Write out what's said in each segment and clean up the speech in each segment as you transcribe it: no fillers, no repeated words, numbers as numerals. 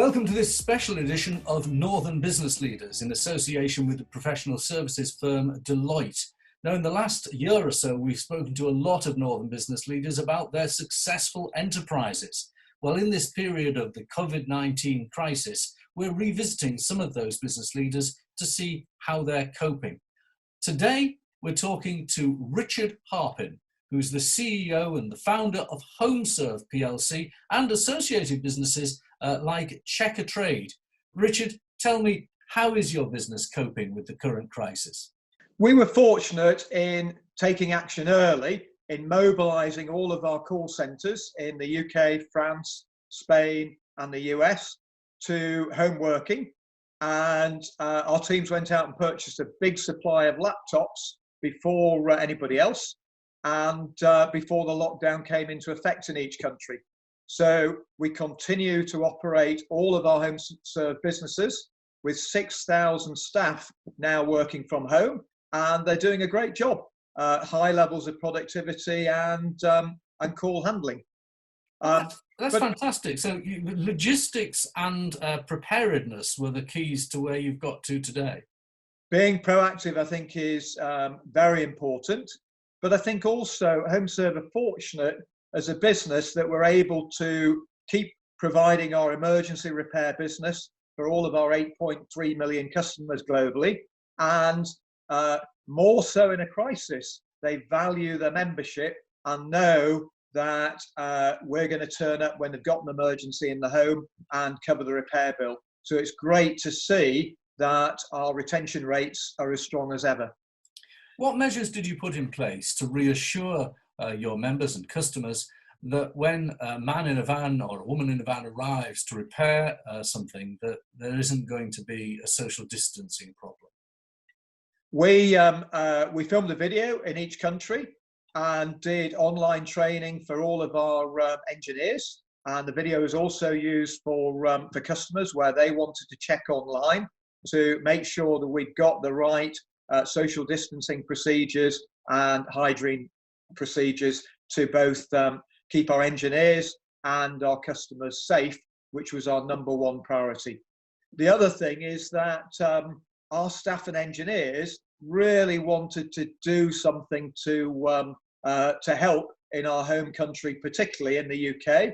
Welcome to this special edition of Northern Business Leaders in association with the professional services firm Deloitte. Now, in the last year or so, we've spoken to a lot of Northern business leaders about their successful enterprises. Well, in this period of the COVID-19 crisis, we're revisiting some of those business leaders to see how they're coping. Today, we're talking to Richard Harpin, who's the CEO and the founder of HomeServe PLC and associated businesses like Checker Trade. Richard, tell me, how is your business coping with the current crisis? We were fortunate in taking action early in mobilising all of our call centres in the UK, France, Spain and the US to home working, and our teams went out and purchased a big supply of laptops before anybody else, and before the lockdown came into effect in each country. So we continue to operate all of our HomeServe businesses with 6,000 staff now working from home, and they're doing a great job. High levels of productivity and call handling. That's fantastic. So logistics and preparedness were the keys to where you've got to today. Being proactive, I think, is very important. But I think also HomeServe are fortunate as a business that we're able to keep providing our emergency repair business for all of our 8.3 million customers globally. And more so in a crisis, they value their membership and know that we're going to turn up when they've got an emergency in the home and cover the repair bill. So it's great to see that our retention rates are as strong as ever. What measures did you put in place to reassure your members and customers that when a man in a van or a woman in a van arrives to repair something, that there isn't going to be a social distancing problem? We filmed a video in each country and did online training for all of our engineers. And the video is also used for customers where they wanted to check online to make sure that we've got the right social distancing procedures and hygiene procedures to both keep our engineers and our customers safe, which was our number one priority. The other thing is that our staff and engineers really wanted to do something to help in our home country, particularly in the UK,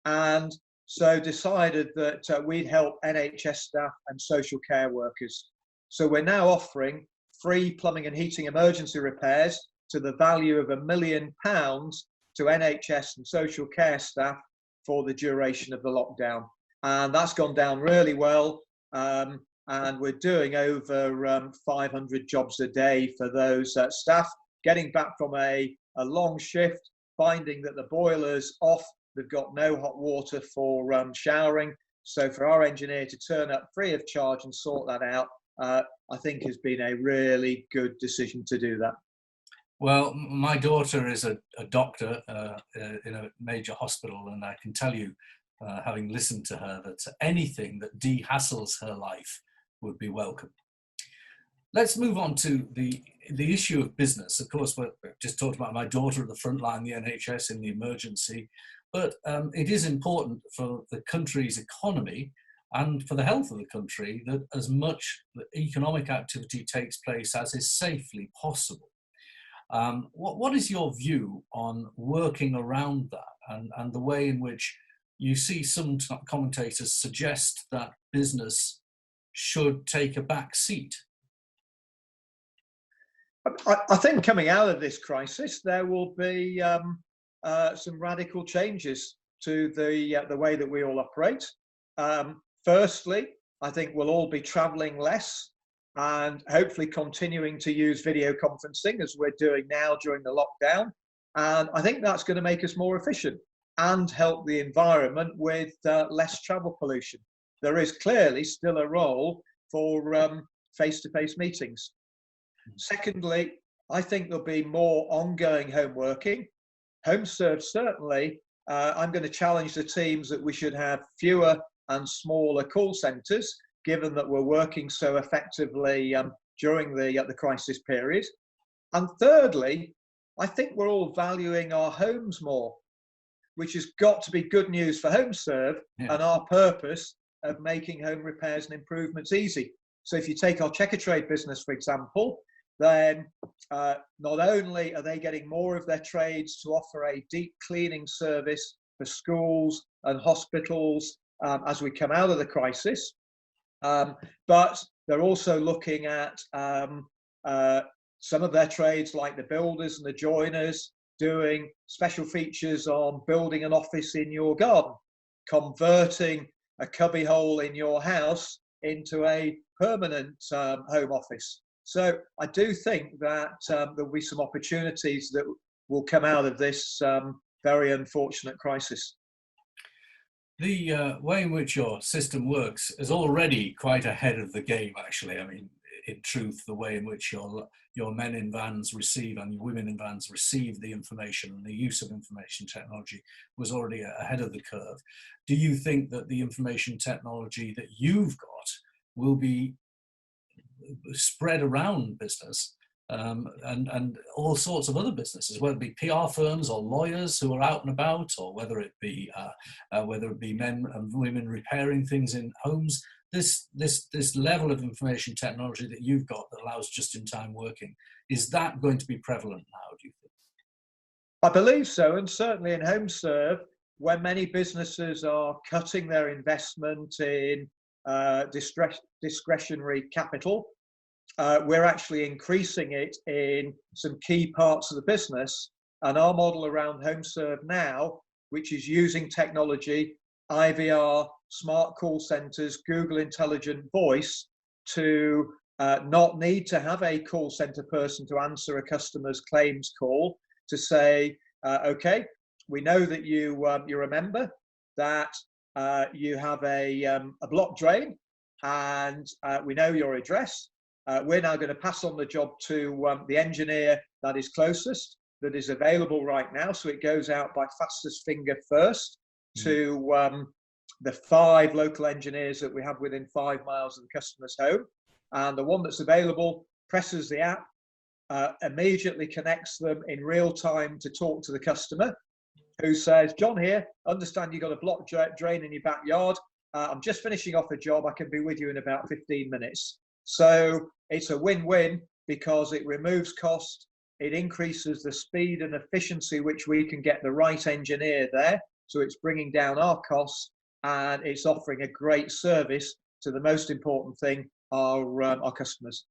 and so decided that we'd help NHS staff and social care workers. So we're now offering free plumbing and heating emergency repairs to the value of £1 million to NHS and social care staff for the duration of the lockdown. And that's gone down really well. And we're doing over 500 jobs a day for those staff, getting back from a long shift, finding that the boiler's off, they've got no hot water for showering. So for our engineer to turn up free of charge and sort that out, I think has been a really good decision to do that. Well, my daughter is a doctor in a major hospital, and I can tell you, having listened to her, that anything that de-hassles her life would be welcome. Let's move on to the issue of business. Of course, we've just talked about my daughter at the front line, the NHS in the emergency, but it is important for the country's economy and for the health of the country that as much economic activity takes place as is safely possible. What is your view on working around that and the way in which you see some commentators suggest that business should take a back seat? I think coming out of this crisis, there will be some radical changes to the way that we all operate. Firstly, I think we'll all be travelling less and hopefully continuing to use video conferencing as we're doing now during the lockdown. And I think that's going to make us more efficient and help the environment with less travel pollution. There is clearly still a role for face-to-face meetings. Secondly, I think there'll be more ongoing home working. HomeServe, certainly, I'm going to challenge the teams that we should have fewer and smaller call centres, given that we're working so effectively during the crisis period. And thirdly, I think we're all valuing our homes more, which has got to be good news for HomeServe and our purpose of making home repairs and improvements easy. So if you take our Checkatrade business, for example, then not only are they getting more of their trades to offer a deep cleaning service for schools and hospitals as we come out of the crisis, but they're also looking at some of their trades, like the builders and the joiners, doing special features on building an office in your garden, converting a cubby hole in your house into a permanent home office. So I do think that there'll be some opportunities that will come out of this very unfortunate crisis. The way in which your system works is already quite ahead of the game, actually. I mean, in truth, the way in which your men in vans receive and your women in vans receive the information and the use of information technology was already ahead of the curve. Do you think that the information technology that you've got will be spread around business and all sorts of other businesses, whether it be PR firms or lawyers who are out and about, or whether it be men and women repairing things in homes? This level of information technology that you've got that allows just-in-time working, is that going to be prevalent now, do you think? I believe so, and certainly in HomeServe, where many businesses are cutting their investment in discretionary capital, we're actually increasing it in some key parts of the business. And our model around HomeServe now, which is using technology, IVR, smart call centers, Google Intelligent Voice, to not need to have a call center person to answer a customer's claims call, to say, okay, we know that you're a member, that you have a blocked drain, and we know your address. We're now going to pass on the job to the engineer that is closest, that is available right now. So it goes out by fastest finger first to the 5 local engineers that we have within 5 miles of the customer's home. And the one that's available presses the app, immediately connects them in real time to talk to the customer, who says, John here, understand you've got a blocked drain in your backyard. I'm just finishing off a job. I can be with you in about 15 minutes. So it's a win-win because it removes cost, it increases the speed and efficiency which we can get the right engineer there. So it's bringing down our costs, and it's offering a great service to the most important thing, our customers.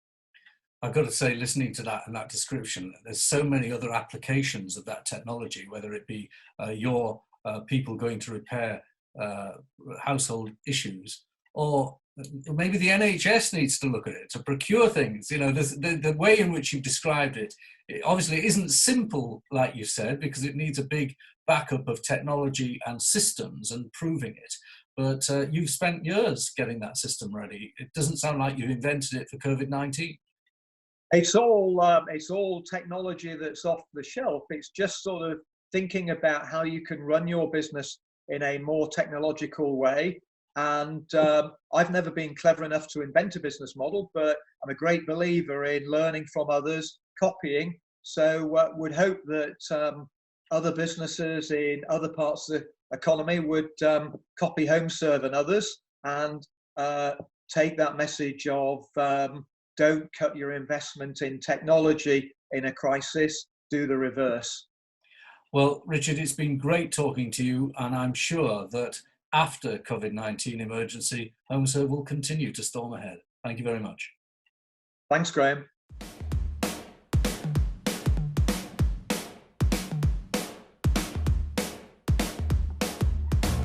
I've got to say, listening to that and that description, there's so many other applications of that technology, whether it be your people going to repair household issues, or maybe the NHS needs to look at it to procure things. You know, the way in which you've described it, obviously it isn't simple, like you said, because it needs a big backup of technology and systems and proving it. But you've spent years getting that system ready. It doesn't sound like you've invented it for COVID-19. It's all technology that's off the shelf. It's just sort of thinking about how you can run your business in a more technological way. And I've never been clever enough to invent a business model, but I'm a great believer in learning from others, copying. So would hope that other businesses in other parts of the economy would copy HomeServe and others, and take that message of don't cut your investment in technology in a crisis, do the reverse. Well, Richard, it's been great talking to you, and I'm sure that after COVID-19 emergency, HomeServe will continue to storm ahead. Thank you very much. Thanks, Graham.